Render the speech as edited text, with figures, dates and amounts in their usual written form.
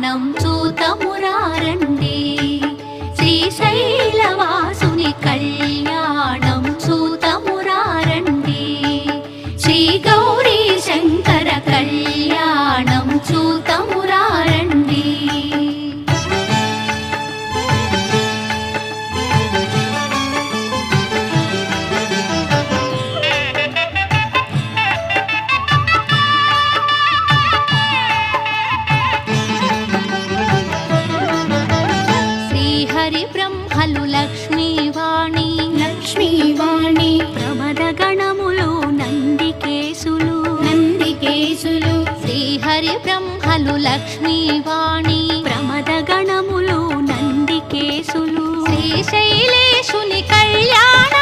Kalyanam చూతమురారండి శ్రీశైలవాసుని Kalyanam చూతమురారండి Shri Gauri Shankara Kalyanam చూతమురారండి Srihari బ్రహ్మలు Lakshmivani Lakshmivani Pramada గణములు నందికేశులు Srihari బ్రహ్మలు Lakshmivani Pramada గణములు నందికేశులు శ్రీశైలేశుని Kalyana